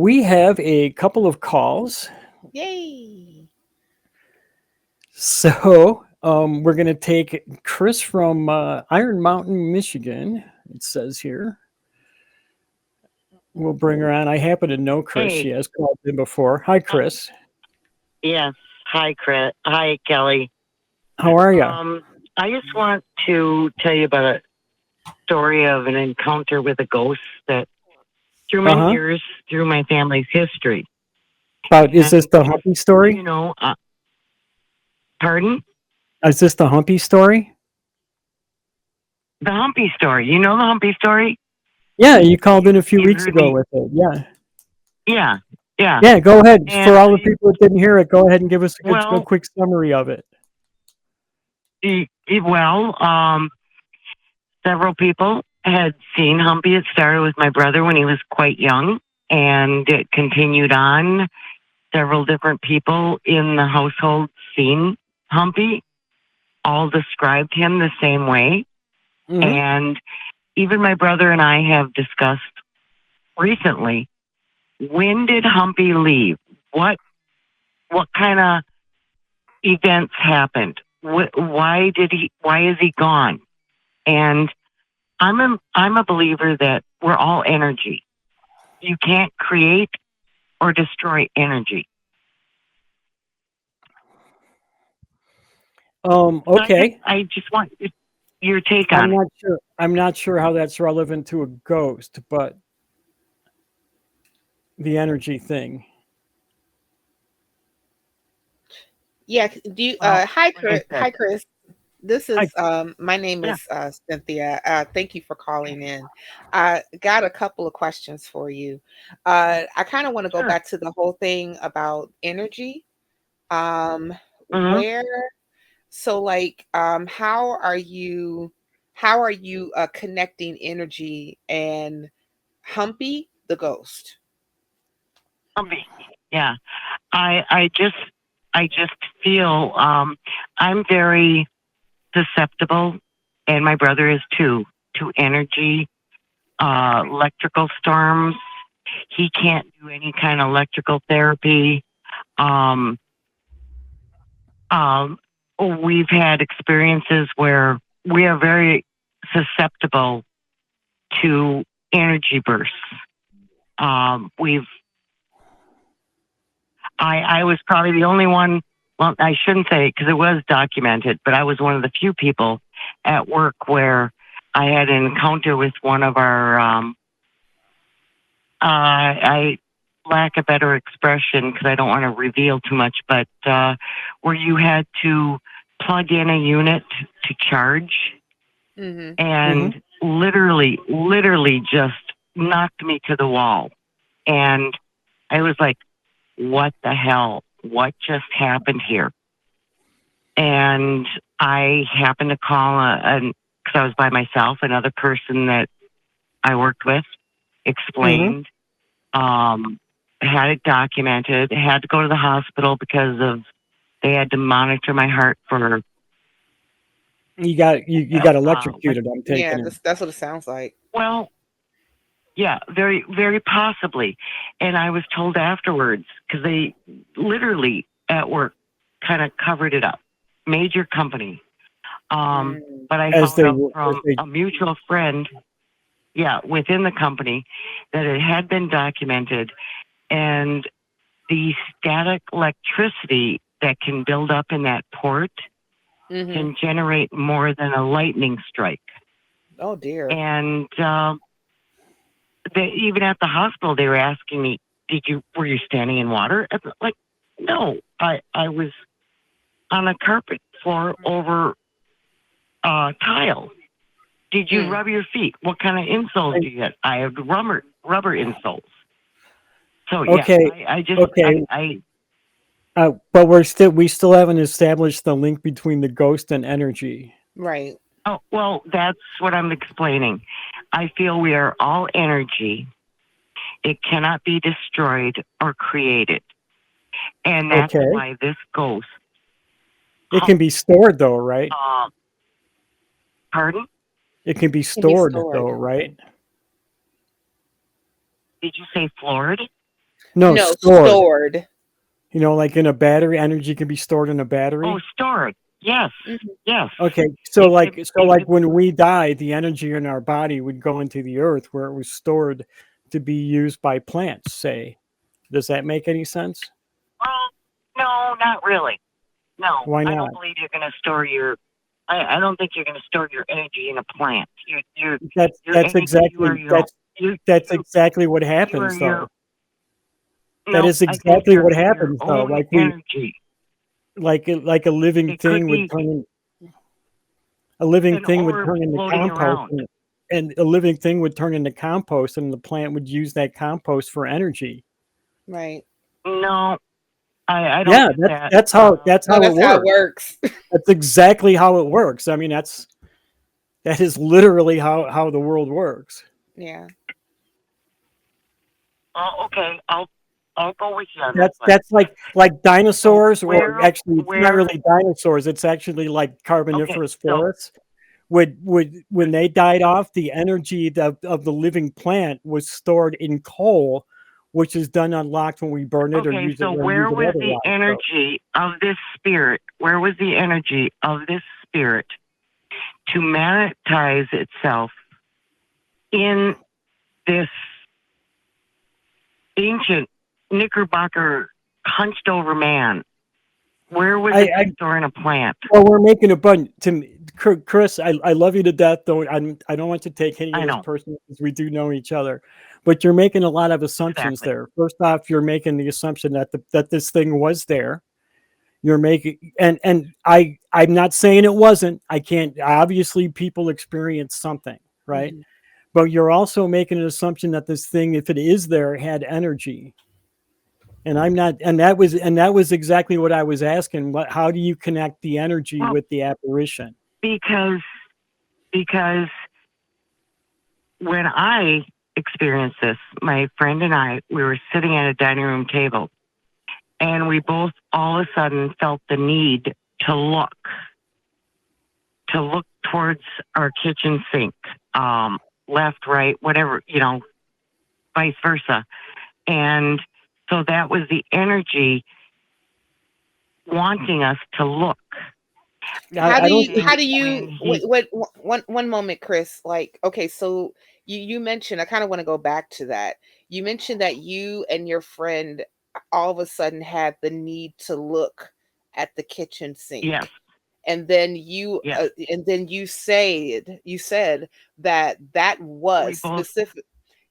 we have a couple of calls. Yay! So we're going to take Chris from Iron Mountain, Michigan. It says here. We'll bring her on. I happen to know Chris. She Hey, has called in before. Hi, Chris. yes. Hi, Chris. Hi, Kelley. How are you? I just want to tell you about a story of an encounter with a ghost that through many Uh-huh. years, through my family's history. Is this And, the Humpy story? Pardon? Is this the Humpy story? The Humpy story. You know the Humpy story? Yeah, you called in a few You've weeks heard ago me. with it. Yeah. Yeah. Yeah. Yeah, go ahead. For And all the people that didn't hear it, go ahead and give us a well, quick summary of it. several people had seen Humpy. It started with my brother when he was quite young, and it continued on. Several different people in the household seen Humpy, all described him the same way. Mm-hmm. And even my brother and I have discussed recently, when did Humpy leave? What kind of events happened? Why is he gone? And I'm a believer that we're all energy. You can't create or destroy energy. Okay. I just want your take I'm on it. not sure. I'm not sure how that's relevant to a ghost, but the energy thing. Yeah. Do you? Well, Hi, like I Chris. said, Hi, Chris. This I is my name yeah, is Cynthia. Thank you for calling in. I got a couple of questions for you. I kind of want to go sure. back to the whole thing about energy. Um, Hmm. where so like how are you connecting energy and Humpy the ghost? Yeah, I just feel I'm very susceptible, and my brother is too, to energy, electrical storms. He can't do any kind of electrical therapy. Um, um, we've had experiences where we are very susceptible to energy bursts. We've I was probably the only one. Well, I shouldn't say it because it was documented, but I was one of the few people at work where I had an encounter with one of our. I lack a better expression because I don't want to reveal too much, but where you had to plug in a unit to charge, Mm-hmm. mm-hmm. and literally just knocked me to the wall, and I was like, what the hell? What just happened here? And I happened to call because I was by myself, another person that I worked with Mm-hmm. explained, um, had it documented, had to go to the hospital because of they had to monitor my heart for, You got like, electrocuted. I'm Yeah, taking it. that's what it sounds like. well, yeah, very, very possibly. And I was told afterwards, because they literally at work kind of covered it up. Major company. Mm. But I As found they out were. As from they. a mutual friend, yeah, within the company, that it had been documented, and the static electricity that can build up in that port Mm-hmm. can generate more than a lightning strike. Oh dear. And even at the hospital, they were asking me, were you standing in water? And like, no, I was on a carpet floor over tile. Did you Mm. rub your feet? What kind of insoles I- do you get? I have rubber insoles. So yeah, Okay. I just Okay. I But we still haven't established the link between the ghost and energy. Right. oh well, that's what I'm explaining. I feel we are all energy. It cannot be destroyed or created, and that's Okay. why this ghost. It can be stored though, right? Uh, pardon? It can be Can be stored stored. though, right? Did you say floored? No, No, stored. stored. You know, like in a battery, energy can be stored in a battery. Oh, stored. Yes. Mhm. Yes. Okay, so It like could- so it like could- when we die, the energy in our body would go into the earth where it was stored to be used by plants, say. Does that make any sense? well, no, not really. No, Why I don't not? believe you're going to store your. I don't think you're going to store your energy in a plant. That's Your that's energy. You are exactly your. that's You that's you exactly what you are happens your. though. That No, is I think exactly you're what your happens though. own Like energy. like a living It could thing would be turn in, a living an thing would orb turn into floating compost around. and a living thing would turn into compost and the plant would use that compost for energy. Right. No, I don't Yeah, get that's that. that's how that's No, how it that's how it works. works. That's exactly how it works. I mean, that is literally how the world works. Yeah. Oh, okay. I'll go with you on that That's one. that's like So dinosaurs, or where actually, it's not where really dinosaurs. It's actually like okay. Carboniferous So forests. Would when they died off, the energy of the living plant was stored in coal, which is then unlocked when we burn it or okay. use it So or use where it was the otherwise. So energy of this spirit? Where was the energy of this spirit to monetize itself in this ancient Knickerbocker hunched over man? Where was it I to store in a plant? well, we're making a bunch to Chris. I love you to death. Though I don't want to take any I of this know personally because we do know each other, but you're making a lot of assumptions exactly. there. First off, you're making the assumption that this thing was there. You're making and I'm not saying it wasn't. I can't. Obviously, people experience something, right? Hmm. But you're also making an assumption that this thing, if it is there, had energy. And I'm not, and that was exactly what I was asking. How do you connect the energy Well, with the apparition? because because when I experienced this, my friend and I, we were sitting at a dining room table, and we both all of a sudden felt the need to look towards our kitchen sink, left, right, whatever, vice versa. And so that was the energy wanting us to look. How I do don't you think how And do when you he, wait, one moment, Chris? Like, okay, so you mentioned, I kind of want to go back to that. You mentioned that you and your friend all of a sudden had the need to look at the kitchen yes, sink. And then yes, you said that that was we both specific,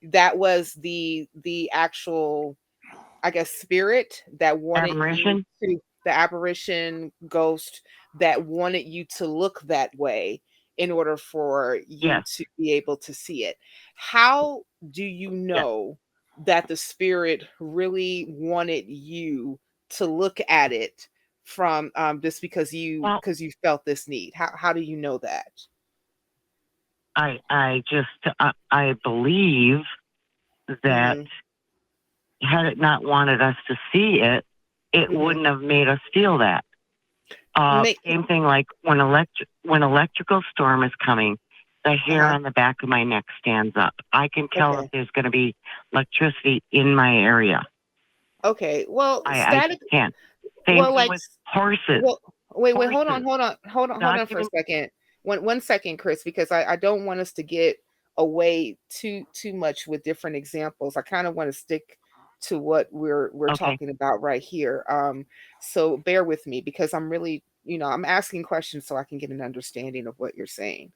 that was the actual, I guess, spirit that wanted you admiration, to, the apparition ghost that wanted you to look that way in order for you yes, to be able to see it. How do you yes. know that the spirit really wanted you to look at it from, just Well, because you felt this need? How do you know that? I believe that Hmm. had it not wanted us to see it, it Hmm. wouldn't have made us feel that. Make Same thing like when electrical storm is coming, the hair uh-huh. on the back of my neck stands up. I can tell if Okay. there's going to be electricity in my area. Okay. Well, I static. just can't. Same Well, thing like, with horses. well, wait, Horses. hold on for a Document. second. One second, Chris, because I don't want us to get away too much with different examples. I kind of want to stick to what we're Okay. talking about right here. So bear with me because I'm really, I'm asking questions so I can get an understanding of what you're saying.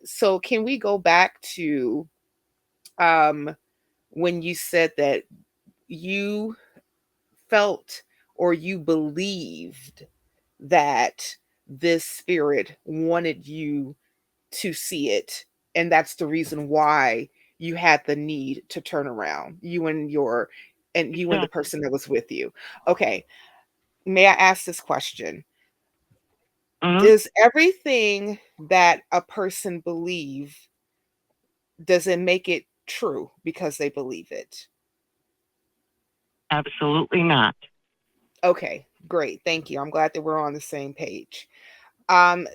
So can we go back to um when you said that you felt or you believed that this spirit wanted you to see it, and that's the reason why you had the need to turn around, you and the Exactly. person that was with you. Okay, may I ask this question? Hmm. Does everything that a person believe, does it make it true because they believe it? Absolutely not. Okay, great, thank you. I'm glad that we're on the same page.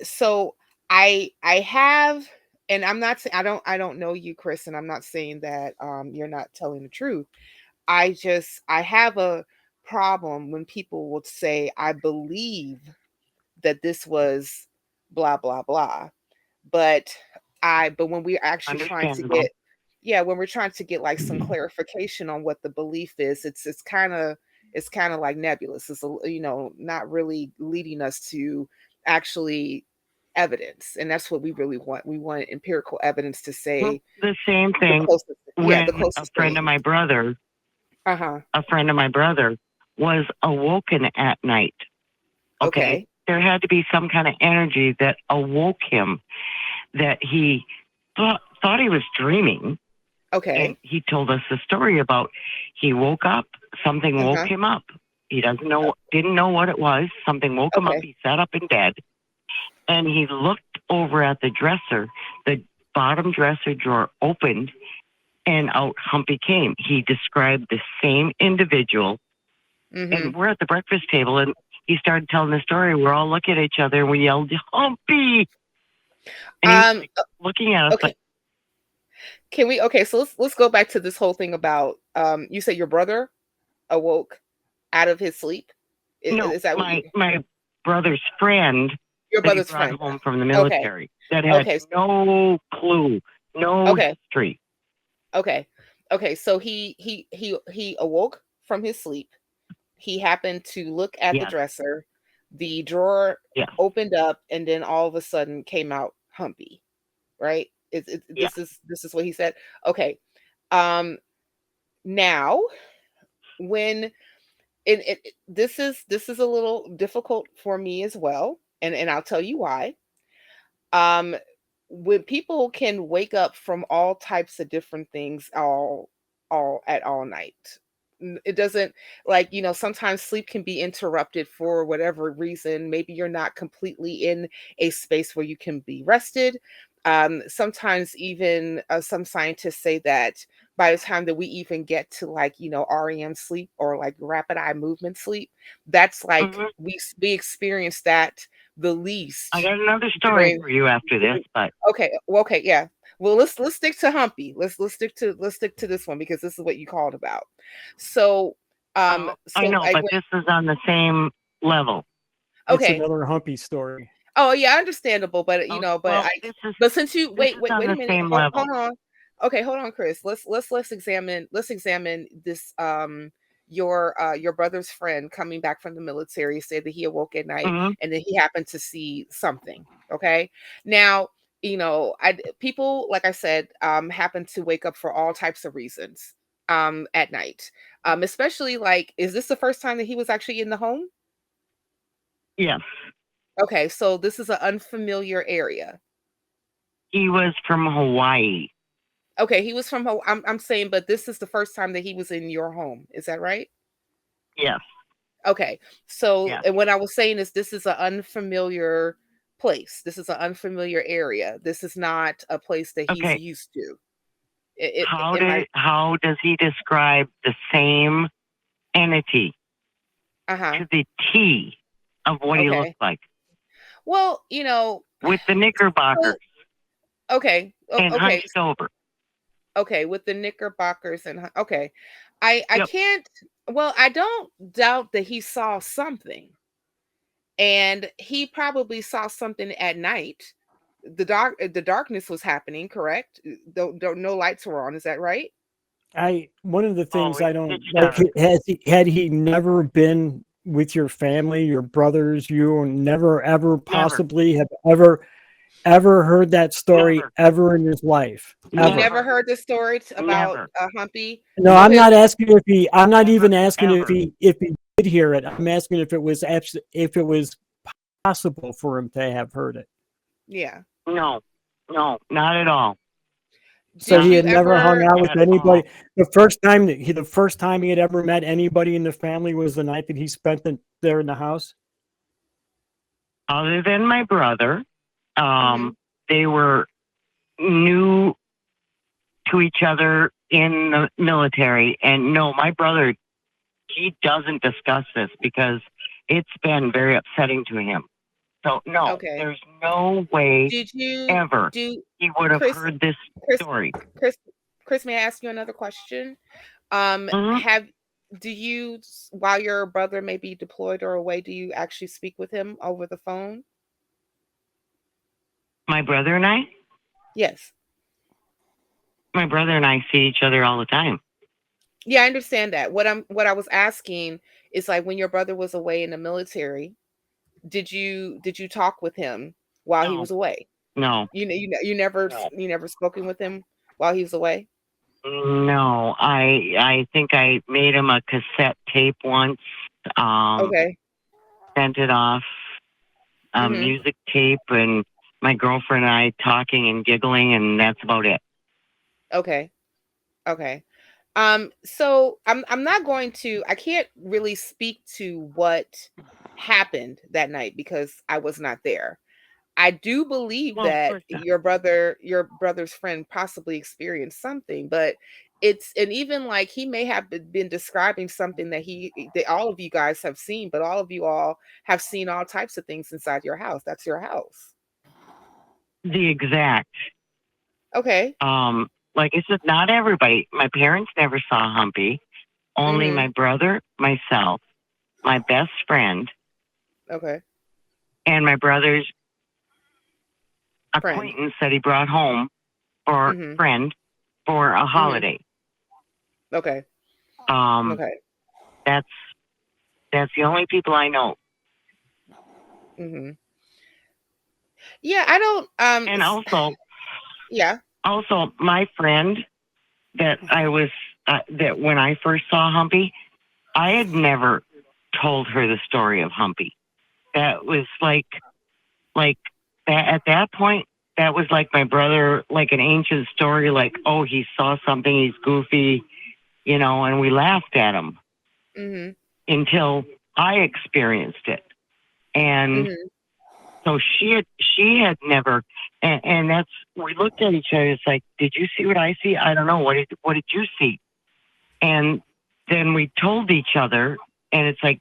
So I have, and I'm not saying, I don't know you, Chris, and I'm not saying that you're not telling the truth. I have a problem when people would say, I believe that this was blah, blah, blah. But when we're actually trying to Understandable. get, yeah, when we're trying to get like some clarification on what the belief is, it's kind of like nebulous. It's not really leading us to actually evidence, and that's what we really want. We want empirical evidence to Well, say the same the thing closest, yeah, the when closest thing. Uh-huh. a friend of my brother was awoken at night. Okay. Okay. There had to be some kind of energy that awoke him, that he thought he was dreaming. Okay. And he told us the story about he woke up, something woke him up. He didn't know what it was. Something woke him up. He sat up in bed and he looked over at the dresser. The bottom dresser drawer opened and out Humpy came. He described the same individual. And we're at the breakfast table and he started telling the story. We're all looking at each other and we yelled, Humpy! And he was like, looking at us okay. like, Can we? Okay, so let's go back to this whole thing about you said your brother awoke out of his sleep. Is that my brother's friend? Your that he brother's brought friend home from the military that had Okay. no clue, no history. Okay. So he awoke from his sleep. He happened to look at the dresser. The drawer opened up, and then all of a sudden came out Humpy. Right? This is what he said. Okay. Now, when this is a little difficult for me as well, and I'll tell you why. When people can wake up from all types of different things all night, it doesn't, like, sometimes sleep can be interrupted for whatever reason. Maybe you're not completely in a space where you can be rested. Sometimes even some scientists say that by the time that we even get to, like, REM sleep, or like rapid eye movement sleep, that's like we experience that the least. I got another story for you after this, but okay, yeah. Well, let's stick to Humpy. Let's stick to this one, because this is what you called about. So, I know, but this is on the same level. Okay, it's another Humpy story. Oh yeah, understandable, but but since you wait a minute, hold on. Okay, hold on, Chris. Let's examine this. Your brother's friend coming back from the military said that he awoke at night and then he happened to see something. Okay, now people, like I said, happen to wake up for all types of reasons at night. Especially, like, is this the first time that he was actually in the home? Yes. Okay, so this is an unfamiliar area. He was from Hawaii. Okay, he was from Hawaii. I'm saying, but this is the first time that he was in your home. Is that right? Yes. Okay, so and what I was saying is this is an unfamiliar place. This is an unfamiliar area. This is not a place that he's used to. How does he describe the same entity to the T of what he looked like? Well, with the knickerbockers. Okay. And hunched over. Okay, with the knickerbockers and I can't. Well, I don't doubt that he saw something, and he probably saw something at night. The darkness was happening, correct? No lights were on. Is that right? One of the things I don't like, had he never been with your family, your brothers, you never ever possibly have ever heard that story ever in his life. You never heard the story about Humpy? No, I'm not asking if he. I'm not even asking if he did hear it. I'm asking if it was possible for him to have heard it. Yeah. No, not at all. So he had never hung out with anybody. The first time he had ever met anybody in the family was the night that he spent there in the house. Other than my brother, they were new to each other in the military. And no, my brother, he doesn't discuss this because it's been very upsetting to him. So no, there's no way he would have heard this story. Chris, may I ask you another question? Have do you, while your brother may be deployed or away, do you actually speak with him over the phone? My brother and I? Yes. My brother and I see each other all the time. Yeah, I understand that. What I was asking is, like, when your brother was away in the military, did you talk with him while he No, was away? no, You never spoken with him while he was away? no. I think I made him a cassette tape once. Okay. Sent it off. Mhm. Music tape, and my girlfriend and I talking and giggling, and that's about it. Okay. Okay. So I'm not going to, I can't really speak to what happened that night because I was not there. I do believe Well, of that course not. your brother's friend possibly experienced something, but it's, and even like he may have been describing something that all of you guys have seen, but all of you all have seen all types of things inside your house. That's your house. The exact. Okay. Like I said, not everybody. My parents never saw Humpy. Only Mhm. my brother, myself, my best friend, Okay. and my brother's Friend. acquaintance that he brought home, or Mhm. friend, for a Mhm. holiday. Okay. Um, Okay. that's that's the only people I know. Mhm. Yeah, I don't And yeah. also my friend that I was that when I first saw Humpy, I had never told her the story of Humpy. That was like that at that point. That was like my brother, like an ancient story. Like, oh, he saw something. He's goofy, and we laughed at him Mhm. until I experienced it. And Mhm. so she had never, and that's, we looked at each other. It's like, did you see what I see? I don't know. What did you see? And then we told each other, and it's like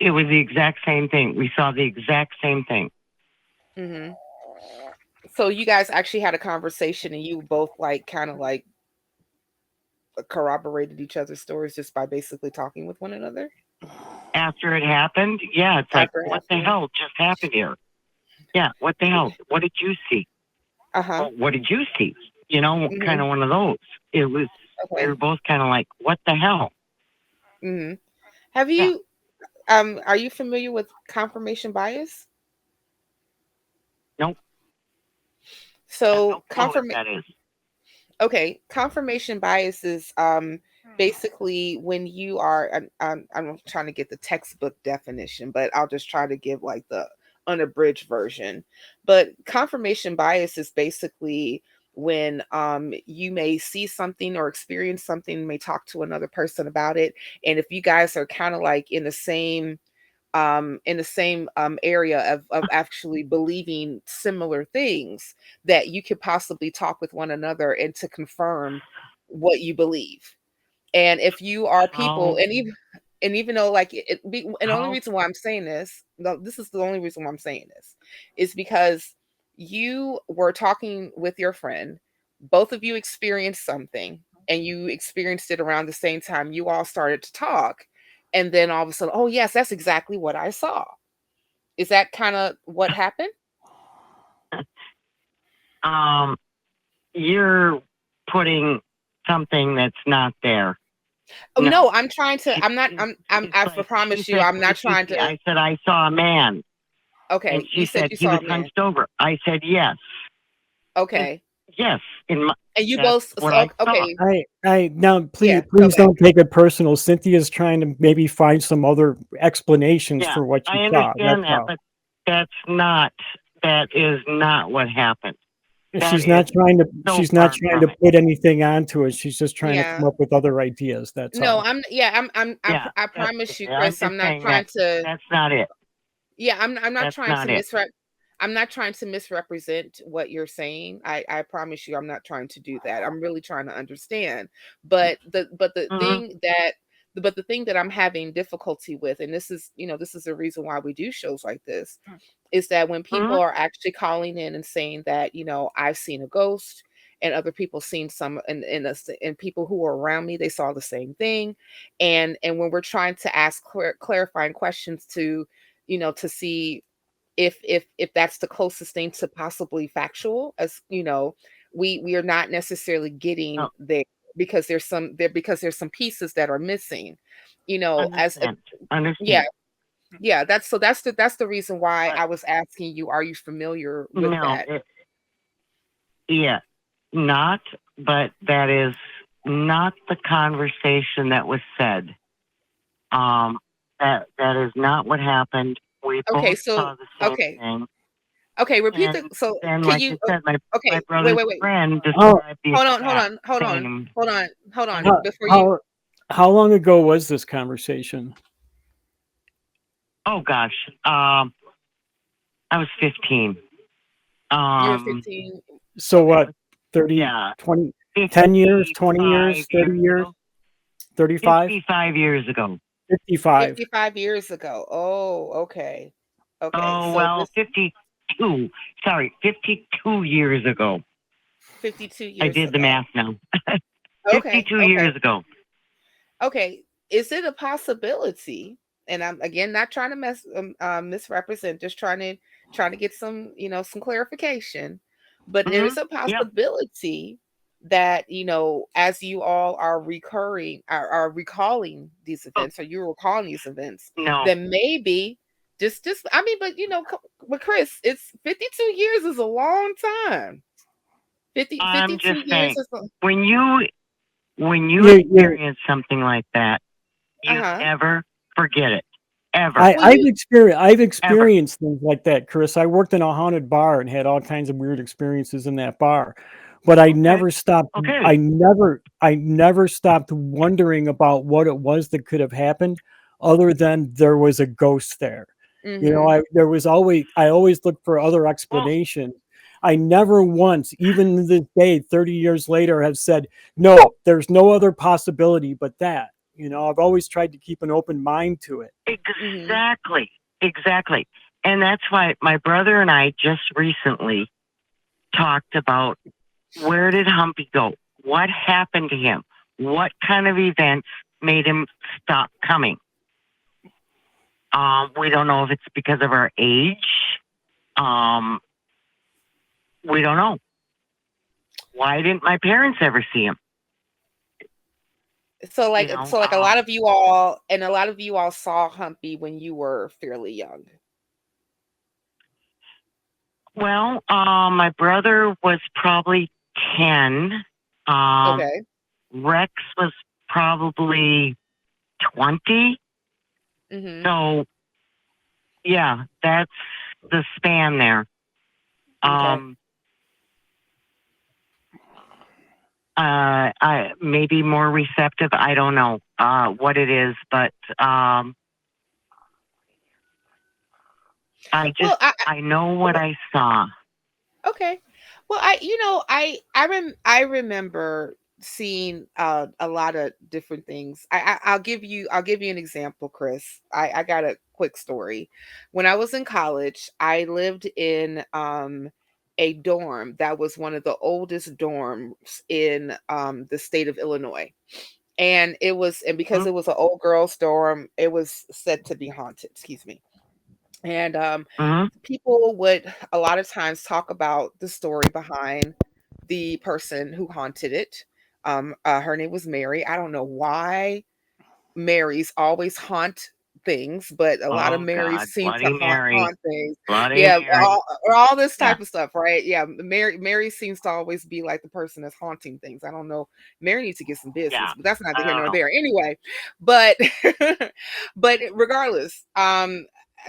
it was the exact same thing. We saw the exact same thing. Mhm. So you guys actually had a conversation and you both like kind of like corroborated each other's stories just by basically talking with one another After it happened, yeah, it's like, after it what the happened. hell just happened here? Yeah, what the hell? What did you see? Uh-huh. Well, what did you see? Kind Mhm. of one of those. It was, we Okay. were both kind of like, what the hell? Mhm. Have Yeah, you are you familiar with confirmation bias? nope, I have So no clue what that is. okay, confirmation bias is basically when you are, I'm trying to get the textbook definition, but I'll just try to give like the unabridged version. But confirmation bias is basically when you may see something or experience something, may talk to another person about it, and if you guys are kind of like in the same area of actually believing similar things, that you could possibly talk with one another and to confirm what you believe. And if you are people, How, and even though like and the only how, reason why I'm saying this, no, this is the only reason why I'm saying this, is because you were talking with your friend, both of you experienced something, and you experienced it around the same time. You all started to talk, and then all of a sudden, oh yes, that's exactly what I saw. Is that kind of what happened? um, you're putting something that's not there. Oh No. no, I'm trying to. I'm not. It's I like, she promise you, said, I'm what not did you trying see? to. I said, I saw a man. And Okay, you she said said, you he saw was a man. hunched over. I said, yes. And Okay, yes, and you that's both. what I saw. Okay, I now yeah. please Go please back. don't take it personal. Cynthia's trying to maybe find some other explanations Yeah, for what you I saw. That's understand that, all. but that's not, that is not what happened. That She's is not trying to so she's not far trying from to it. put anything onto it. She's just trying to Yeah. come up with other ideas. That's No, all. I'm. Yeah, Yeah, I that, promise you, I'm Chris. just I'm not saying trying that to. that's not it. Yeah, I'm not That's trying not to it. I'm not trying to misrepresent what you're saying. I promise you I'm not trying to do that. I'm really trying to understand. But Hmm. the thing that I'm having difficulty with, and this is, this is the reason why we do shows like this, is that when people Hmm. are actually calling in and saying that, I've seen a ghost, and other people seen some, and people who were around me, they saw the same thing. And when we're trying to ask clarifying questions to, to see if that's the closest thing to possibly factual, as we are not necessarily getting Oh, there, because there's some pieces that are missing, as understand. yeah. Understand. Yeah, that's the reason why But I was asking you, are you familiar with no, that? yeah, not, but that is not the conversation that was said. Um, that is not what happened. We Okay, both so saw the same okay. thing. Okay, repeat And so then, can like you I said, my okay, wait, brother's wait, wait. friend How described the Hold on, hold exact on, hold on, same. hold on, hold on. how Before you how, how long ago was this conversation? Oh gosh, I was 15. you were Um, 15. So Okay. what? 30, yeah, 20, 10 years, 20 55 years, 30 years years, ago. 35, 55 years ago. 55. 55 years ago. Oh, okay. Okay. Oh So well, this 52. Sorry, 52 years ago. 52 I years did the ago. math now. Okay. 52 Okay. years ago. Okay, is it a possibility? And I'm again not trying to misrepresent, just trying to get some some clarification. But there Hmm. is a Yep. possibility that as you all are are recalling these Oh, events, or you're recalling these events, no, then maybe just I mean, but but Chris, it's 52 years is a long time. 50 I'm 52 just years saying. is a When you when you You experience something like that, you uh-huh. never forget it. Ever. I, Well, I've you experienced I've Ever. experienced things like that, Chris. I worked in a haunted bar and had all kinds of weird experiences in that bar. But I Okay. never stopped Okay. I never stopped wondering about what it was that could have happened, other than there was a ghost there. mhm. I always looked for other Well, explanations. I never once, even to this day, 30 years later, have said, no, there's no other possibility but that. I've always tried to keep an open mind to it. Mhm. exactly. Exactly. And that's why my brother and I just recently talked about where did Humpy go? What happened to him? What kind of events made him stop coming? We don't know if it's because of our age. Um, we don't know. Why didn't my parents ever see him? So You like know, so like a lot of you all saw Humpy when you were fairly young. well, my brother was probably 10. Um, Okay. Rex was probably 20. Mhm. So, yeah, that's the span there. Okay. Um, I maybe more receptive. I don't know what it is, but Well, I know what I saw. okay. Well, I remember seeing a lot of different things. I'll give you an example, Chris. I got a quick story. When I was in college, I lived in a dorm that was one of the oldest dorms in the state of Illinois. And because it was an old girls dorm, it was said to be haunted, excuse me. And Mm-hmm. people would a lot of times talk about the story behind the person who haunted it. Her name was Mary. I don't know why Marys always haunt things, but a lot of Oh Marys God, seem to Bloody Mary, haunt things. Bloody Yeah, Mary. all this Yeah. type of stuff, right? Yeah, Mary seems to always be like the person that's haunting things. I don't know. Mary needs to get some business, Yeah. but that's neither I here don't nor know. there. Anyway, but but regardless,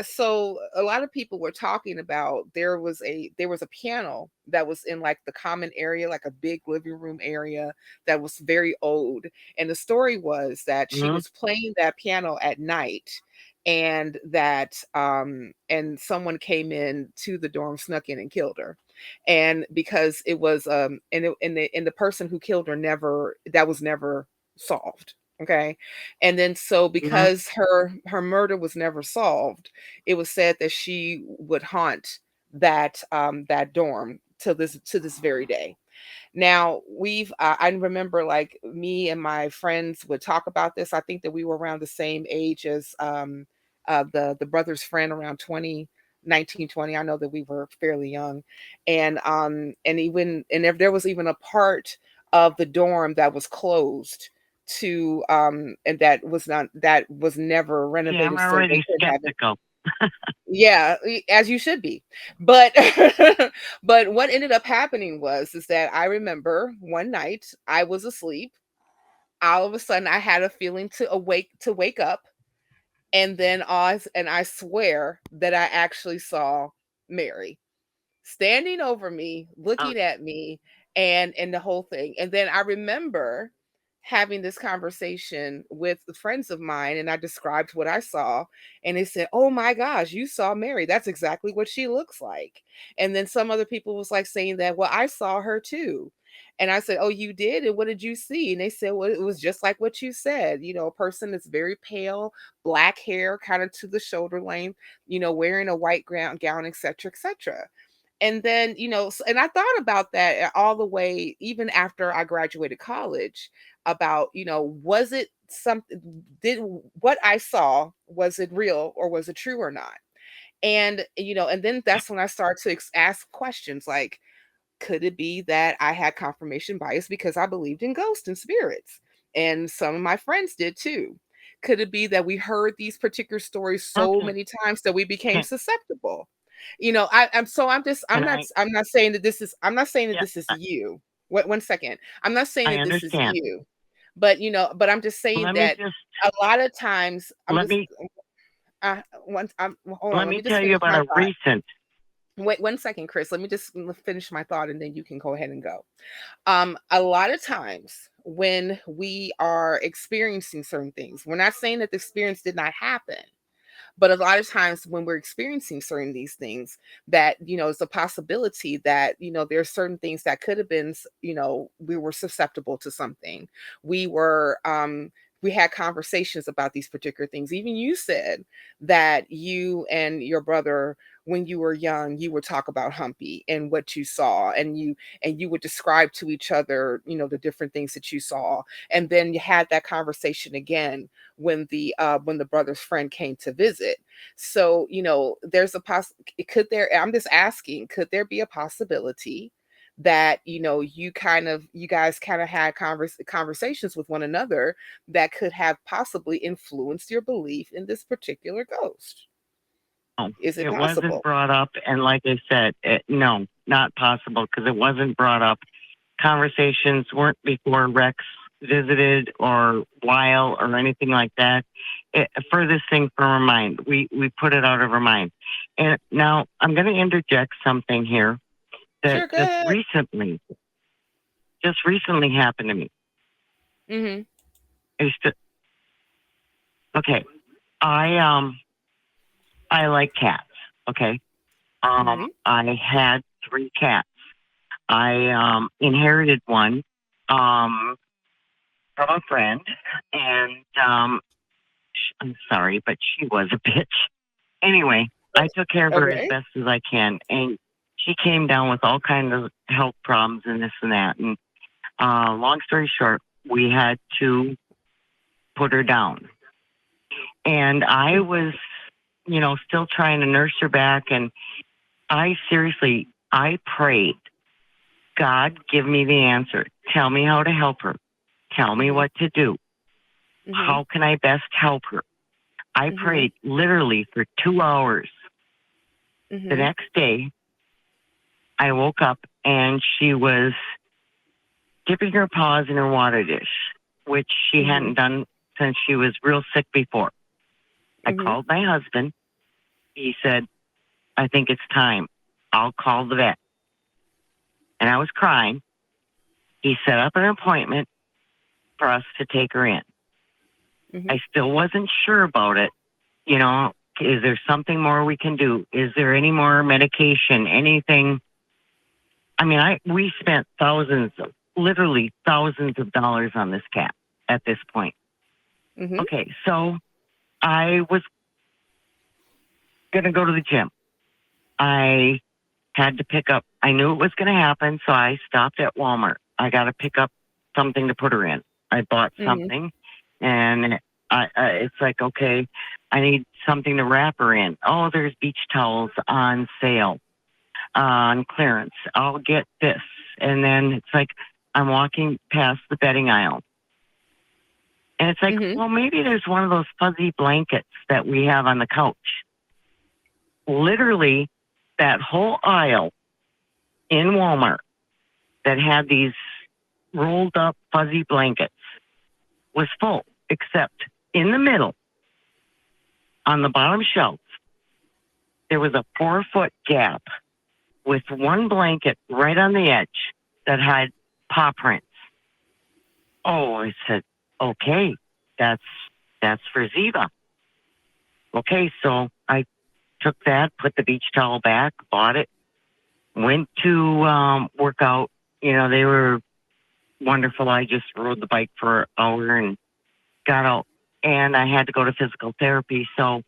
so a lot of people were talking about there was a piano that was in like the common area, like a big living room area that was very old. And the story was that she Mm-hmm. was playing that piano at night, and someone came in to the dorm, snuck in and killed her. And because it was and the person who killed her never that was never solved. Okay. And then so Mm-hmm. because her murder was never solved, it was said that she would haunt that dorm to this very day. Now I remember like me and my friends would talk about this. I think that we were around the same age as the brother's friend, around 20, 19, 20. I know that we were fairly young. And if there was even a part of the dorm that was closed to and that was never Yeah, I'm renovated, so they already could have it. skeptical. Yeah, as you should be. But but what ended up happening is that I remember one night I was asleep. All of a sudden I had a feeling to wake up, and then I swear that I actually saw Mary standing over me, Oh, looking at me, and the whole thing. And then I remember having this conversation with the friends of mine, and I described what I saw, and they said, "Oh my gosh, you saw Mary. That's exactly what she looks like." And then some other people was like saying that, "Well, I saw her too." And I said, "Oh, you did? And what did you see?" And they said, "Well, it was just like what you said. A person that's very pale, black hair, kind of to the shoulder length, wearing a white gown, etc., etc." And then, and I thought about that all the way, even after I graduated college, about, was it something, did what I saw, was it real or was it true or not? And, and then that's when I started to ask questions like, could it be that I had confirmation bias because I believed in ghosts and spirits? And some of my friends did too. Could it be that we heard these particular stories so okay. many times that we became Okay. susceptible? And I'm not saying that yeah, this is you. One second. I'm not saying I that this is understand. you. But I'm just saying Let me that just, a lot of times I'm let just me, hold on, let let me me just tell you finish about my a thought. recent, Wait 1 second, Chris. Let me just finish my thought and then you can go ahead and go. A lot of times when we are experiencing certain things, we're not saying that the experience did not happen, but a lot of times when we're experiencing certain these things, that it's a possibility that there are certain things that could have been, we were susceptible to something. We were we had conversations about these particular things. Even you said that you and your brother, when you were young, you would talk about Humpy and what you saw, and you would describe to each other, the different things that you saw. And then you had that conversation again when the brother's friend came to visit. So, there's could there, I'm just asking, could there be a possibility that, you guys kind of had conversations with one another that could have possibly influenced your belief in this particular ghost? no, Is it it wasn't possible? brought up. And like I said, no, not possible because it wasn't brought up. Conversations weren't before Rex visited or while or anything like that. Furthest thing from our mind. We put it out of our mind. And now I'm going to interject something here that Sure, go ahead. just recently happened to me. Mm-hmm. Okay. I like cats. Okay. Mm-hmm. I had 3 cats. I inherited one from a friend, and I'm sorry, but she was a bitch. Anyway, I took care of her as Okay. best as I can, and she came down with all kinds of health problems and this and that. And long story short, we had to put her down. And I was, still trying to nurse her back. And I prayed, God, give me the answer. Tell me how to help her. Tell me Mm-hmm. what to do. Mm-hmm. How can I best help her? I Mm-hmm. prayed literally for 2 hours. The Mm-hmm. next day, I woke up and she was dipping her paws in her water dish, which she Mm-hmm. hadn't done since she was real sick before. I Mm-hmm. called my husband. He said, I think it's time. I'll call the vet. And I was crying. He set up an appointment for us to take her in. Mm-hmm. I still wasn't sure about it. Is there something more we can do? Is there any more medication? Anything? I mean, we spent literally thousands of dollars on this cat at this point. Mm-hmm. Okay, so I was going to go to the gym. I had to pick up. I knew it was going to happen, so I stopped at Walmart. I got to pick up something to put her in. I bought something, and it's like, okay, I need something to wrap her in. Oh, there's beach towels on sale, on clearance. I'll get this. And then it's like I'm walking past the bedding aisle. And it's like, well, maybe there's one of those fuzzy blankets that we have on the couch. Literally, that whole aisle in Walmart that had these rolled up fuzzy blankets was full, except in the middle, on the bottom shelf, there was a 4-foot gap with one blanket right on the edge that had paw prints. Oh, I said, okay, that's for Ziva. Okay, so I took that, put the beach towel back, bought it, went to work out. You know, they were wonderful. I just rode the bike for an hour and got out, and I had to go to physical therapy. So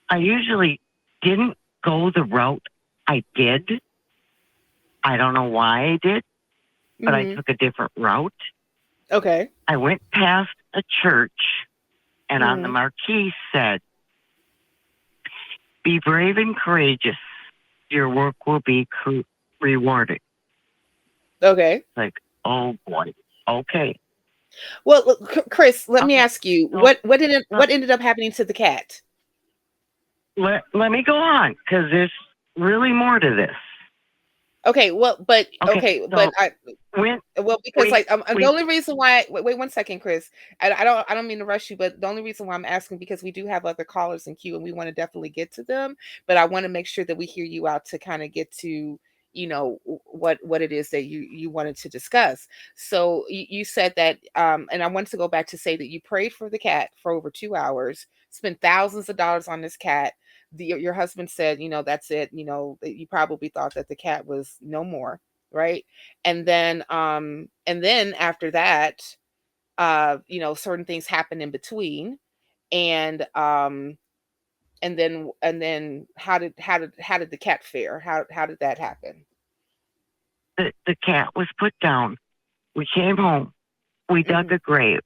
I usually didn't go the route I did. I don't know why I did, but I took a different route. Okay. I went past a church, and on the marquee said, "Be brave and courageous. Your work will be rewarded." Okay. Like, oh boy. Okay. Well, look, Chris, let me ask you, what ended up happening to the cat? Let me go on, because there's really more to this. Okay, well, but okay, so but because the only reason why wait 1 second, Chris. I don't mean to rush you, but the only reason why I'm asking, because we do have other callers in queue and we want to definitely get to them, but I want to make sure that we hear you out to kind of get to, you know, what it is that you wanted to discuss. So you said that and I wanted to go back to say that you prayed for the cat for over 2 hours, spent thousands of dollars on this cat. Your husband said, you know, that's it. You know, you probably thought that the cat was no more, right? And then after that, you know, certain things happen in between, and then how did the cat fare? How did that happen? The cat was put down. We came home. We dug a grave.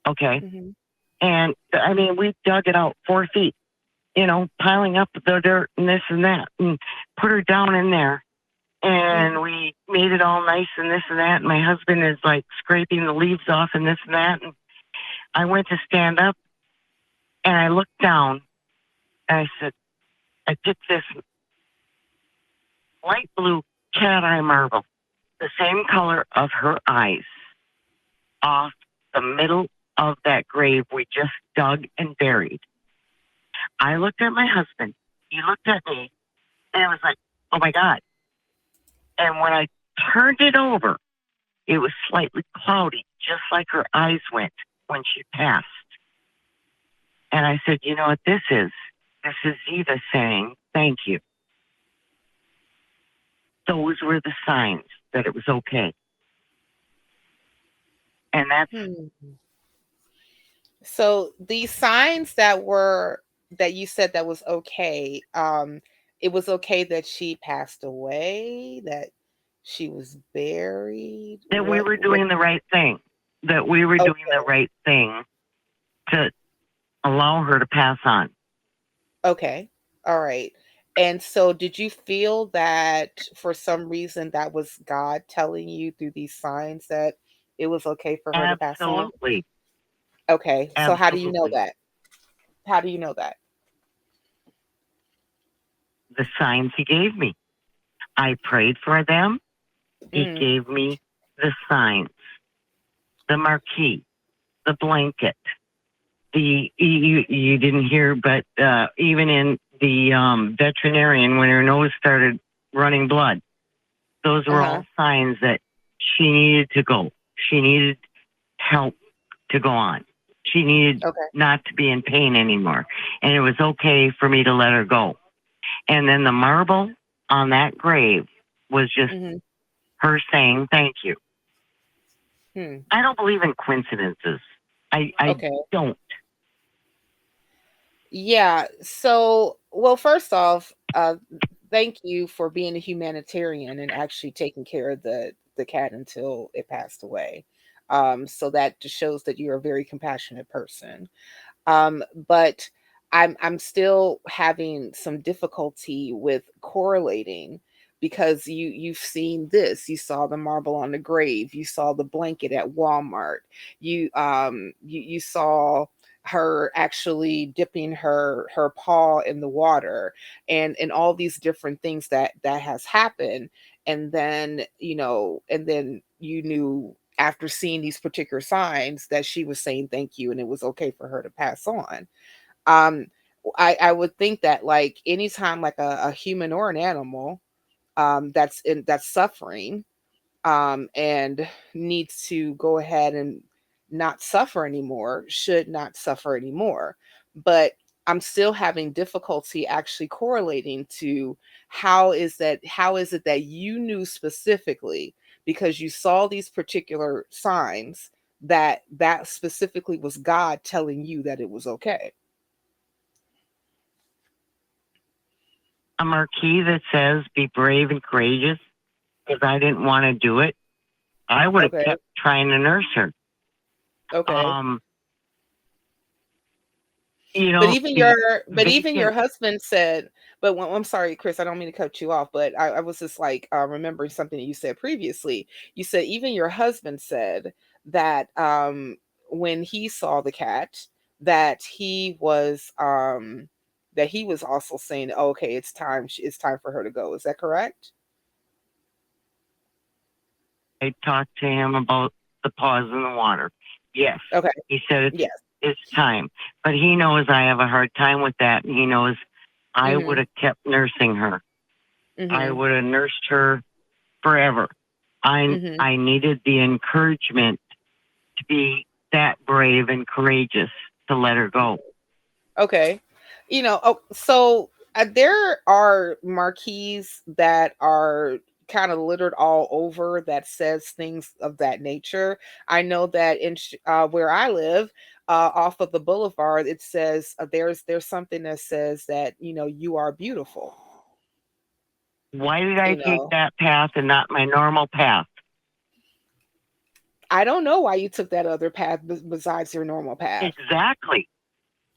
Okay. And I mean, we dug it out 4 feet, you know, piling up the dirt and this and that, and put her down in there. And we made it all nice and this and that. And my husband is like scraping the leaves off and this and that. And I went to stand up and I looked down and I said, I picked this light blue cat eye marble, the same color of her eyes, off the middle of that grave we just dug and buried. I looked at my husband, he looked at me, and I was like, oh my God. And when I turned it over, it was slightly cloudy, just like her eyes went when she passed. And I said, you know what this is? This is Ziva saying thank you. Those were the signs that it was okay. And that's... So these signs that you said that was okay, it was okay that she passed away, that she was buried, that we were doing the right thing, that we were doing the right thing to allow her to pass on. Okay. All right. And so did you feel that for some reason that was God telling you through these signs that it was okay for her to pass on? Absolutely. Okay. So Absolutely. how do you know that? How do you know that? The signs he gave me. I prayed for them. He gave me the signs, the marquee, the blanket. You didn't hear, but even in the veterinarian, when her nose started running blood, those were all signs that she needed to go. She needed help to go on. She needed not to be in pain anymore. And it was okay for me to let her go. And then the marble on that grave was just her saying thank you. I don't believe in coincidences. I don't. Yeah. So, well, first off, thank you for being a humanitarian and actually taking care of the cat until it passed away. So that just shows that you're a very compassionate person. But I'm still having some difficulty with correlating because you've seen this. You saw the marble on the grave. You saw the blanket at Walmart. You saw her actually dipping her paw in the water, and all these different things that has happened. And then and then you knew after seeing these particular signs that she was saying thank you and it was okay for her to pass on. um I would think that, like, anytime, like, a human or an animal that's suffering, and needs to go ahead and not suffer anymore, should not suffer anymore. But I'm still having difficulty actually correlating to how is it that you knew specifically, because you saw these particular signs, that specifically was God telling you that it was okay. A marquee that says "Be brave and courageous," because I didn't want to do it. I would have Okay. kept trying to nurse her. Okay. You know, But even your vacant. husband said, I'm sorry, Chris, I don't mean to cut you off, but I was just like remembering something that you said previously. You said even your husband said that when he saw the cat, that he was also saying, "Oh, okay, it's time for her to go." Is that correct? I talked to him about the pause in the water. Yes, Okay. he said Yes. it's time, but he knows I have a hard time with that, and he knows I would Mhm. have kept nursing her. I Mhm. would have nursed her forever. Mhm. I needed the encouragement to be that brave and courageous to let her go. Okay. So there are marquees that are kind of littered all over that says things of that nature. I know that where I live, off of the boulevard, it says there's something that says that you are beautiful. Why did I You take know, that path and not my normal path? I don't know why you took that other path besides your normal path. Exactly.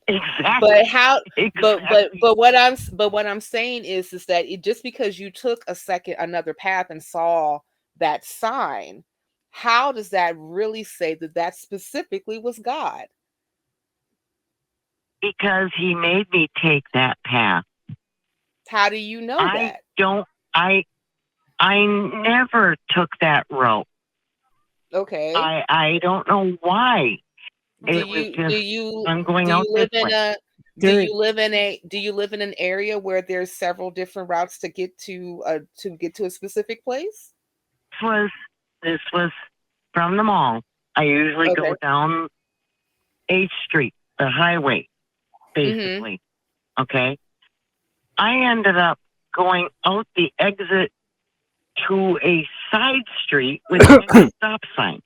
But Exactly. how Exactly. but what I'm saying is that just because you took another path and saw that sign, how does that really say that that specifically was God? Because he made me take that path. How do you know I that? don't I I never took that route. Okay. I don't know why. Do It was you do just you I'm going do you out this live in way. a There, do you live in an area where there's several different routes to get to a specific place? This was this was from the mall. I usually Okay. go down 8th Street, the highway, Mhm. basically. Okay. I ended up going out the exit to a side street with stop signs.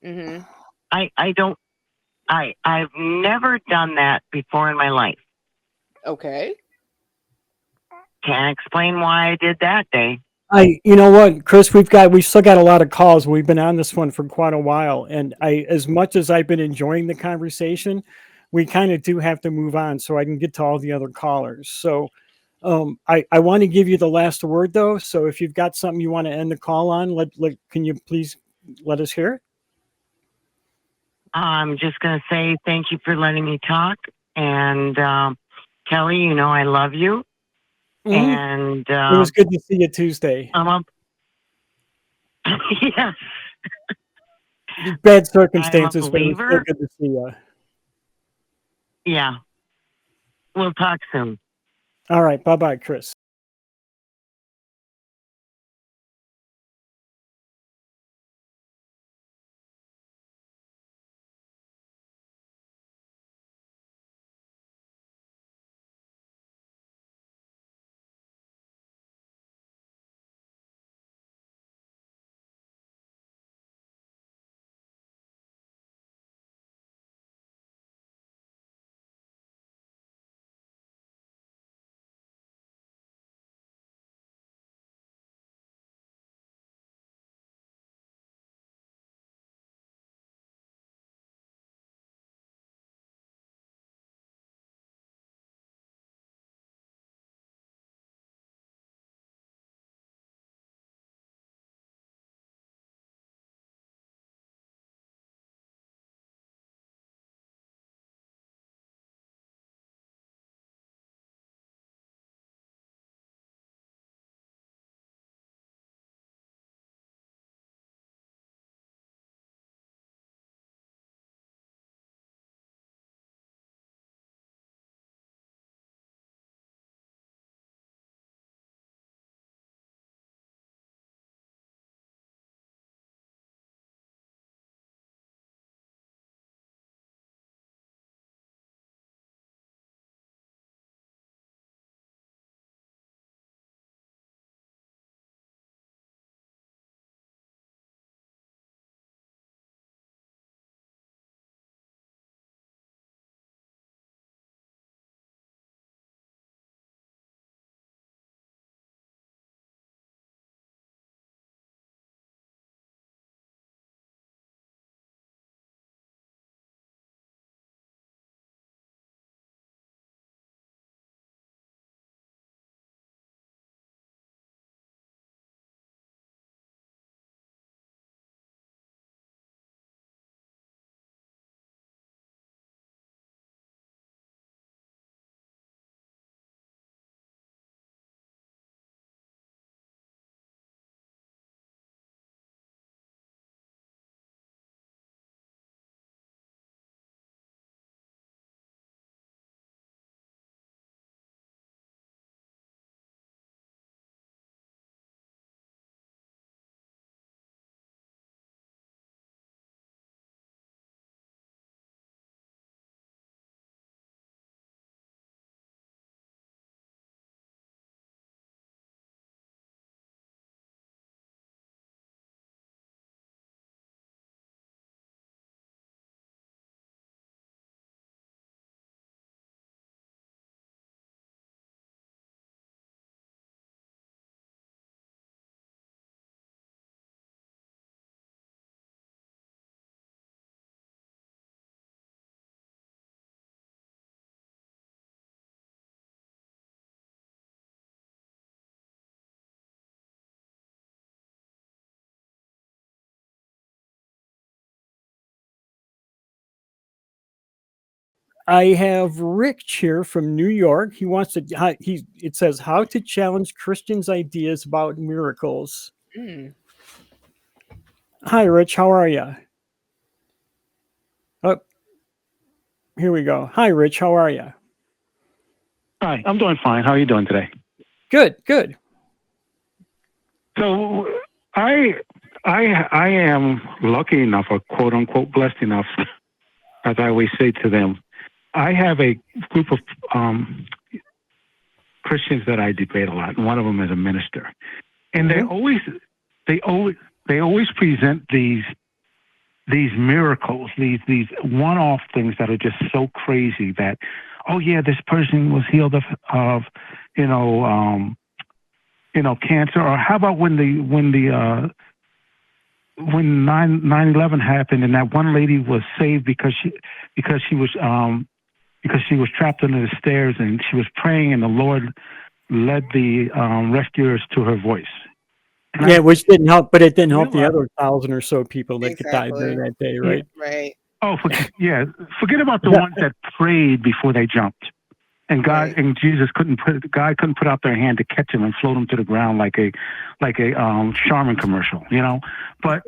Mhm. I don't I've never done that before in my life. Okay. Can't explain why I did that day. you know what, Chris, we still got a lot of calls. We've been on this one for quite a while, and as much as I've been enjoying the conversation, we kind of do have to move on so I can get to all the other callers. So, I want to give you the last word though. So if you've got something you want to end the call on, can you please let us hear it? I'm just going to say thank you for letting me talk. And Kelley, I love you. Mhm. And It was good to see you Tuesday. I'm up. Yes, Bad I'm a circumstances, but it was still believer. good to see you. Yeah, we'll talk soon. All right. Bye bye, Chris. I have Rich here from New York. He wants to. It says how to challenge Christians' ideas about miracles. Mm. Hi, Rich. How are you? Oh, here we go. Hi, Rich. How are you? Hi, I'm doing fine. How are you doing today? Good. Good. So I am lucky enough, or quote unquote blessed enough, as I always say to them. I have a group of Christians that I debate a lot, and one of them is a minister, and they always present these miracles, these one-off things that are just so crazy that, oh yeah, this person was healed of cancer, or how about when 9/11 happened and that one lady was saved because she was trapped under the stairs and she was praying and the Lord led the rescuers to her voice. And which didn't help, but it didn't help the other 1,000 or so people that died there that day, right? Yeah, right. Oh, forget about the ones that prayed before they jumped. And God and Jesus couldn't put out their hand to catch him and float him to the ground like a Charmin commercial, But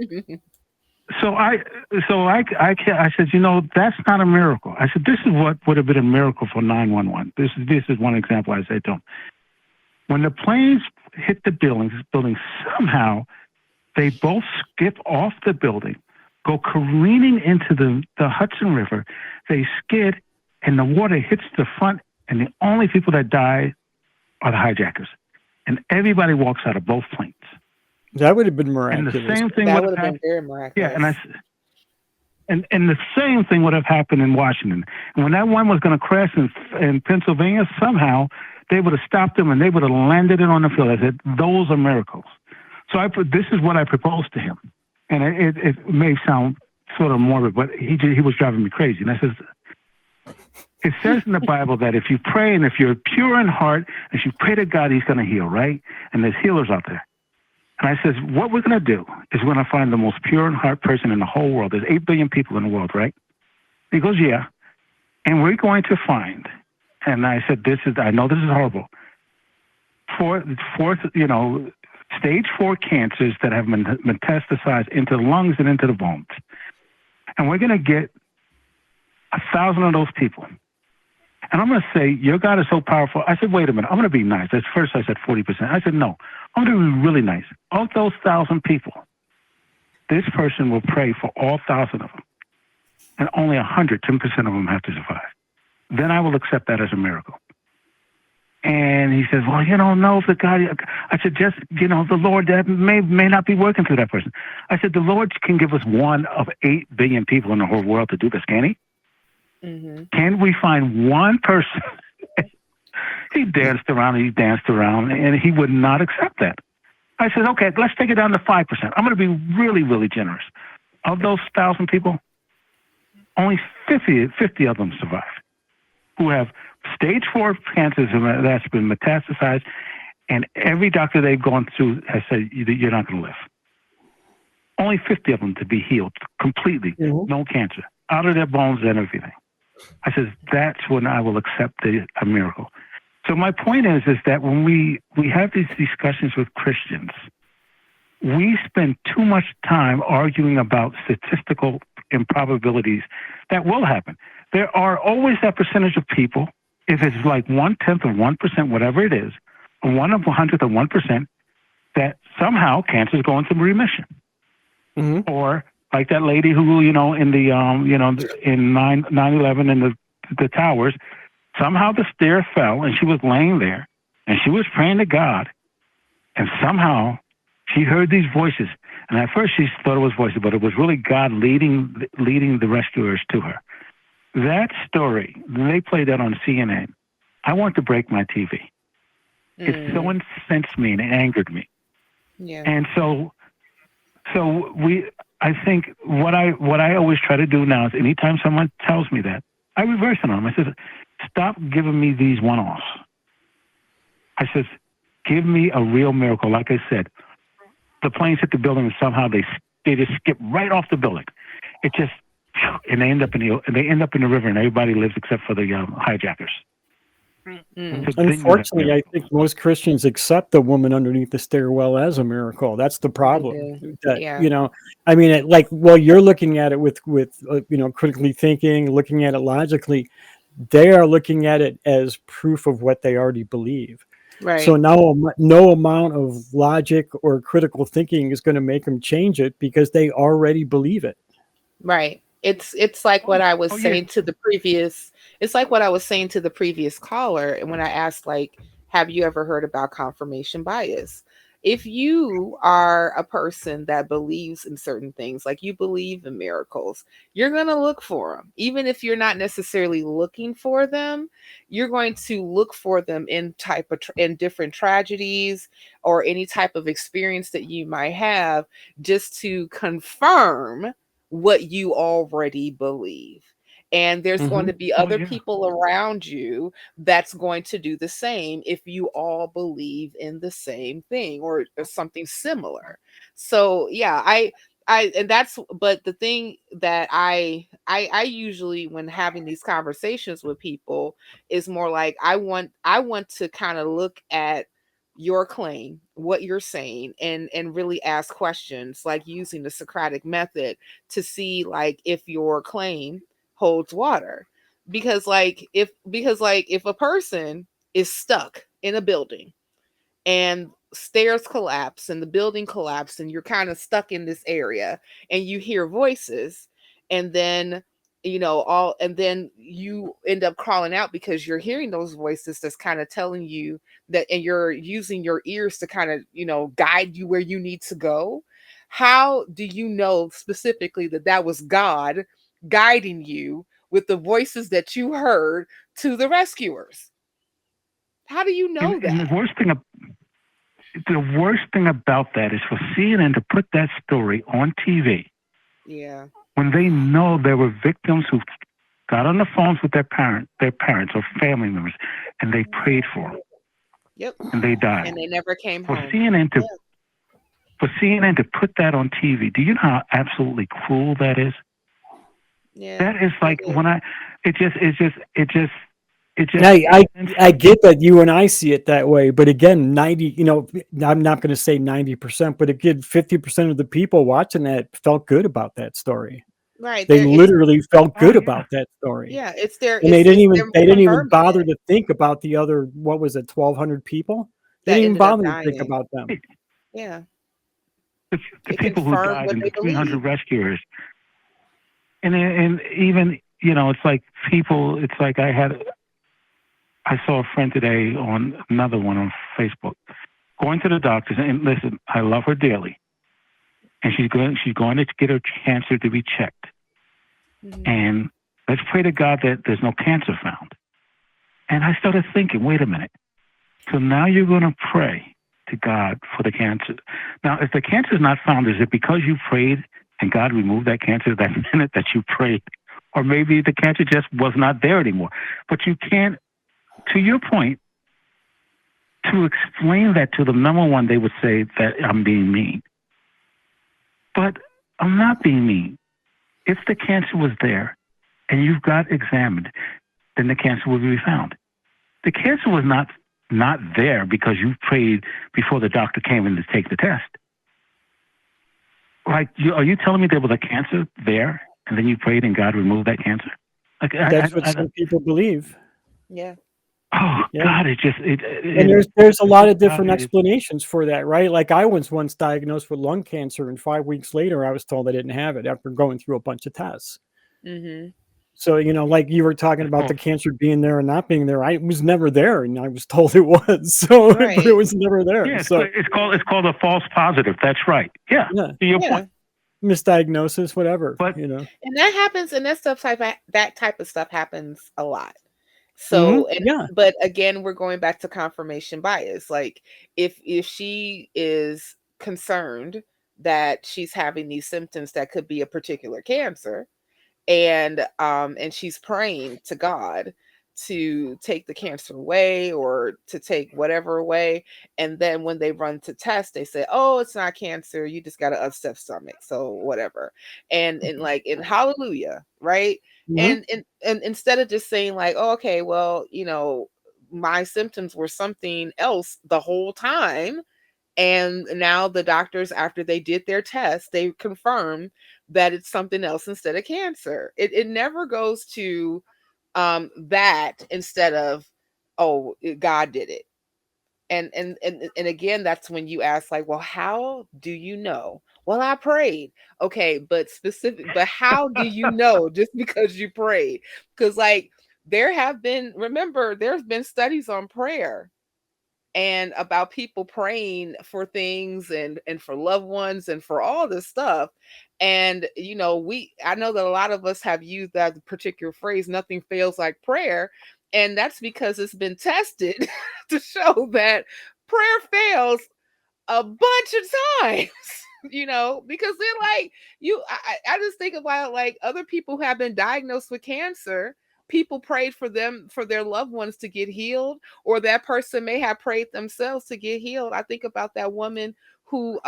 so I said, that's not a miracle. I said, this is what would have been a miracle for 911. This is one example I said to him. When the planes hit the building, somehow they both skip off the building, go careening into the Hudson River. They skid, and the water hits the front. And the only people that die are the hijackers. And everybody walks out of both planes. That would have been miraculous. And the same thing that would have been very miraculous. Yeah, and the same thing would have happened in Washington. And when that one was going to crash in Pennsylvania, somehow they would have stopped them and they would have landed it on the field. I said, those are miracles. So this is what I proposed to him. And it may sound sort of morbid, but he was driving me crazy. And I said, it says in the Bible that if you pray and if you're pure in heart, if you pray to God, he's going to heal, right? And there's healers out there. And I says, what we're going to do is we're going to find the most pure in heart person in the whole world. There's 8 billion people in the world, right? He goes, yeah. And we're going to find, and I said, I know this is horrible, stage 4 cancers that have metastasized into the lungs and into the bones. And we're going to get 1,000 of those people. And I'm going to say, your God is so powerful. I said, wait a minute. I'm going to be nice. At first I said 40%. I said, no, I'm going to be really nice. Of those 1,000 people, this person will pray for all 1,000 of them. And only 10% of them have to survive. Then I will accept that as a miracle. And he says, well, no, if the God, I said, just, the Lord, that may not be working through that person. I said, the Lord can give us one of 8 billion people in the whole world to do this, can he? Mm-hmm. Can we find one person? He danced around and he would not accept that. I said, okay, let's take it down to 5%. I'm going to be really, really generous. Of those 1,000 people, only 50 of them survive, who have stage 4 cancers that's been metastasized, and every doctor they've gone through has said, you're not going to live. Only 50 of them to be healed completely, no cancer, out of their bones and everything. I said, that's when I will accept a miracle. So my point is that when we have these discussions with Christians, we spend too much time arguing about statistical improbabilities that will happen. There are always that percentage of people, if it's like 1/10 or 1%, whatever it is, or 1/100th or 1%, that somehow cancer is going into remission. Mm-hmm. Or like that lady who, in the, in 9/11 in the towers, somehow the stair fell and she was laying there and she was praying to God, and somehow she heard these voices. And at first she thought it was voices, but it was really God leading the rescuers to her. That story, they played that on CNN. I want to break my TV. It so incensed me and it angered me. Yeah. And so I think what I always try to do now is anytime someone tells me that, I reverse it on them. I said, stop giving me these one-offs. I said, give me a real miracle. Like I said, the planes hit the building and somehow they just skip right off the building. It just and they end up in the river, and everybody lives except for the hijackers. Unfortunately, I think most Christians accept the woman underneath the stairwell as a miracle. That's the problem. That, I mean, you're looking at it with critically thinking, looking at it logically. They are looking at it as proof of what they already believe. Right. So now no amount of logic or critical thinking is going to make them change it because they already believe it. Right. It's like what I was saying to the previous. It's like what I was saying to the previous caller, and when I asked, like, have you ever heard about confirmation bias? If you are a person that believes in certain things, like you believe in miracles, you're going to look for them. Even if you're not necessarily looking for them, you're going to look for them in different tragedies or any type of experience that you might have, just to confirm what you already believe. And there's going to be other people around you that's going to do the same if you all believe in the same thing or something similar. So yeah, but the thing that I usually, when having these conversations with people, is more like I want to kind of look at your claim, what you're saying, and really ask questions, like using the Socratic method, to see like if your claim holds water. Because if a person is stuck in a building and stairs collapse and the building collapsed and you're kind of stuck in this area and you hear voices, and then and then you end up crawling out because you're hearing those voices that's kind of telling you that, and you're using your ears to kind of guide you where you need to go. How do you know specifically that that was God guiding you with the voices that you heard to the rescuers? How do you know that? And the worst thing about that is for CNN to put that story on TV. Yeah. When they know there were victims who got on the phones with their parents or family members, and they prayed for them. Yep. And they died. And they never came for home. For CNN to put that on TV, do you know how absolutely cruel that is? Yeah. That is like I get that you and I see it that way, but again, I'm not going to say 90%, but again, 50% of the people watching that felt good about that story. Right. They literally felt good about that story. Yeah, it's their. And they didn't even bother to think about the other, what was it, 1,200 people? They didn't even bother to think about them. Yeah. The people who died and the 300 rescuers. And even, it's like people, it's like I saw a friend today on another one on Facebook going to the doctors, and listen, I love her dearly. And she's going to get her cancer to be checked. Mm-hmm. And let's pray to God that there's no cancer found. And I started thinking, wait a minute. So now you're going to pray to God for the cancer. Now, if the cancer is not found, is it because you prayed and God removed that cancer that minute that you prayed? Or maybe the cancer just was not there anymore. But you can't, to your point, to explain that to them, number one, they would say that I'm being mean. But I'm not being mean. If the cancer was there and you've got examined, then the cancer will be found. The cancer was not there because you prayed before the doctor came in to take the test. Like, are you telling me there was a cancer there and then you prayed and God removed that cancer? Like, that's what some people believe. Yeah. Oh, yeah. God, and there's a lot of different explanations for that, right? Like, I was once diagnosed with lung cancer, and 5 weeks later, I was told I didn't have it after going through a bunch of tests. Mm-hmm. So, like you were talking about the cancer being there and not being there, I was never there, and I was told it was. So, right. But it was never there. Yeah, so it's called a false positive. That's right. Yeah. To your point. Misdiagnosis, whatever. But and that happens, and that type of stuff happens a lot. So, but again, we're going back to confirmation bias. Like, if she is concerned that she's having these symptoms that could be a particular cancer, and she's praying to God to take the cancer away or to take whatever away. And then when they run to test, they say, oh, it's not cancer. You just got an upset stomach. So whatever. And like, in hallelujah, right? Mhm. And instead of just saying like, oh, okay, well, my symptoms were something else the whole time. And now the doctors, after they did their test, they confirm that it's something else instead of cancer. It never goes to that instead of, oh, God did it. And again, that's when you ask like, well, how do you know? Well, I prayed. Okay, but how do you know just because you prayed? Because like there's been studies on prayer and about people praying for things and for loved ones and for all this stuff. And I know that a lot of us have used that particular phrase, nothing fails like prayer, and that's because it's been tested to show that prayer fails a bunch of times. Because they're like, I just think about like other people who have been diagnosed with cancer. People prayed for them, for their loved ones to get healed, or that person may have prayed themselves to get healed. I think about that woman who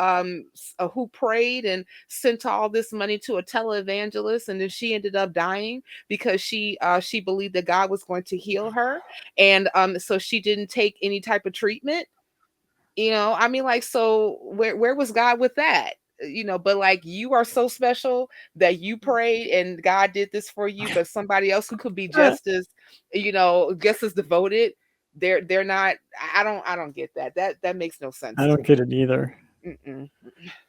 prayed and sent all this money to a televangelist, and then she ended up dying because she believed that God was going to heal her, and so she didn't take any type of treatment. I mean, like, so where was God with that? But like, you are so special that you prayed and God did this for you, but somebody else who could be just as, just as devoted, they're not. I don't get that. That makes no sense. I don't get it either. Mm-mm.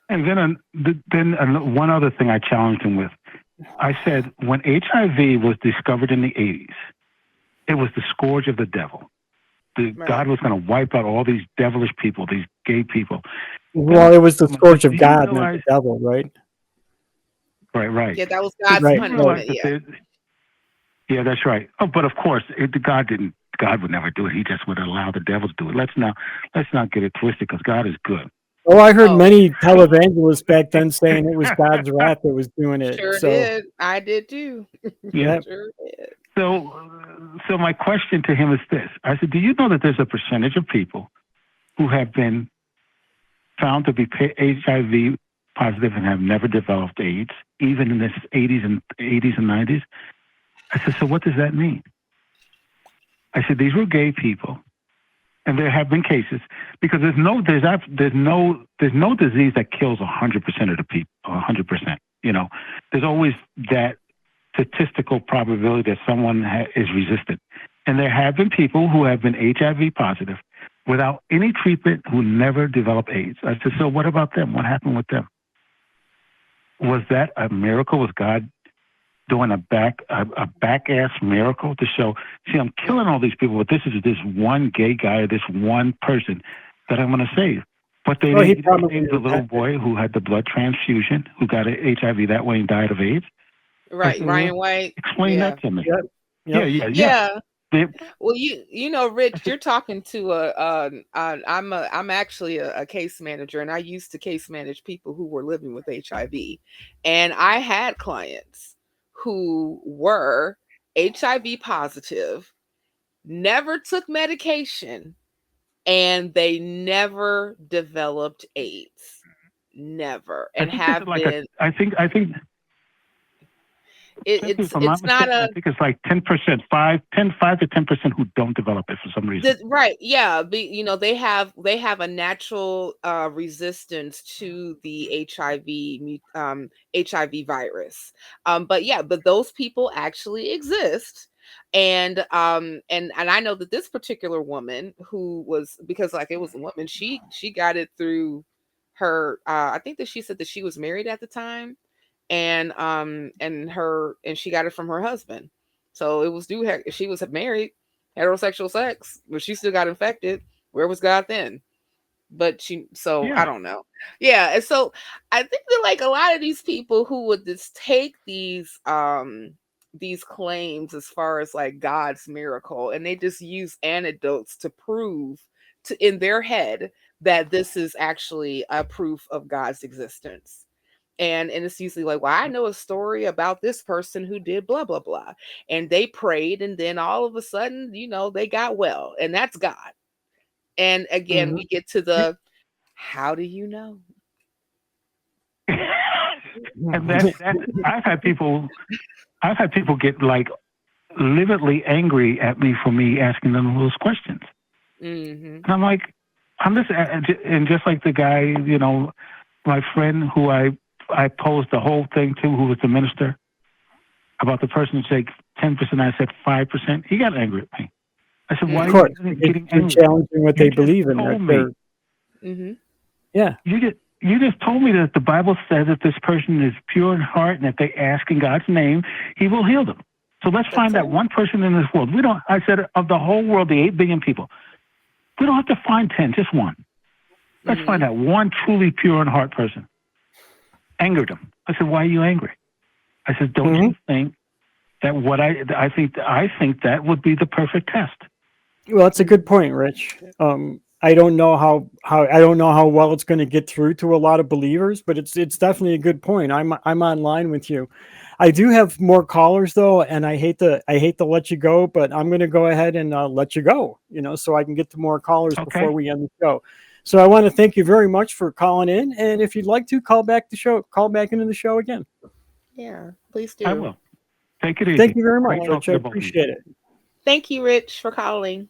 And then one other thing I challenged him with. I said, when HIV was discovered in the 80s, it was the scourge of the devil. Right. God was going to wipe out all these devilish people, these gay people. Well, it was the scourge of God, not the devil, right? Right. Yeah, that was God's Right. punishment. Yeah, that's right. Oh, but of course, God would never do it. He just would allow the devil to do it. Let's not get it twisted, because God is good. Oh, I heard many televangelists back then saying it was God's wrath that was doing it. Sure did. I did too. Yeah. Sure did. So my question to him is this. I said, do you know that there's a percentage of people who have been found to be HIV positive and have never developed AIDS, even in the 80s and 90s? I said, so what does that mean? I said, these were gay people, and there have been cases, because there's no disease that kills 100% of the people, 100%. There's always that statistical probability that someone is resistant. And there have been people who have been HIV positive without any treatment who never developed AIDS. I said, so what about them? What happened with them? Was that a miracle? Was God doing a back-ass miracle to show, see, I'm killing all these people, but this is this one gay guy, or this one person that I'm going to save. But they named the little boy who had the blood transfusion, who got HIV that way and died of AIDS. Right, Ryan White. Explain that to me. Yep. Yeah. Well, Rich, you're talking to I'm actually a case manager, and I used to case manage people who were living with HIV, and I had clients who were HIV positive, never took medication, and they never developed AIDS. Never. And have been. I think it's not a. I think it's like 10%, 5 to 10% who don't develop it for some reason. Right. Yeah. They have a natural resistance to the HIV virus. But those people actually exist. And I know that this particular woman who was, because like it was a woman, she got it through her I think that she said that she was married at the time, and she got it from her husband. So it was she was married, heterosexual sex, but she still got infected. Where was God then? But I don't know. Yeah. And so I think that like a lot of these people who would just take these claims as far as like God's miracle, and they just use anecdotes to prove in their head that this is actually a proof of God's existence. And it's usually like, well, I know a story about this person who did blah blah blah, and they prayed, and then all of a sudden, they got well, and that's God. And again, we get to the, how do you know? And that I've had people get like lividly angry at me for me asking them those questions. And I'm like, and just like the guy, my friend who I posed the whole thing to, who was the minister, about the person who said 10%, I said 5%. He got angry at me. I said, why are you getting angry? Challenging what they believe in. Yeah. You just told me that the Bible says that this person is pure in heart, and if they ask in God's name, He will heal them. So let's find that one person in this world. I said, of the whole world, the 8 billion people, we don't have to find 10, just one. Let's find that one truly pure in heart person. Angered him. I said, why are you angry? I said, don't you think that I think that would be the perfect test? Well, that's a good point, Rich. I don't know how well it's going to get through to a lot of believers, but it's definitely a good point. I'm online with you. I do have more callers though, and I hate to let you go, but I'm going to go ahead and let you go, so I can get to more callers before we end the show. So I want to thank you very much for calling in, and if you'd like to call back into the show again. Yeah, please do. I will. Take it easy. Thank you very much, Rich. I appreciate it. Thank you, Rich, for calling.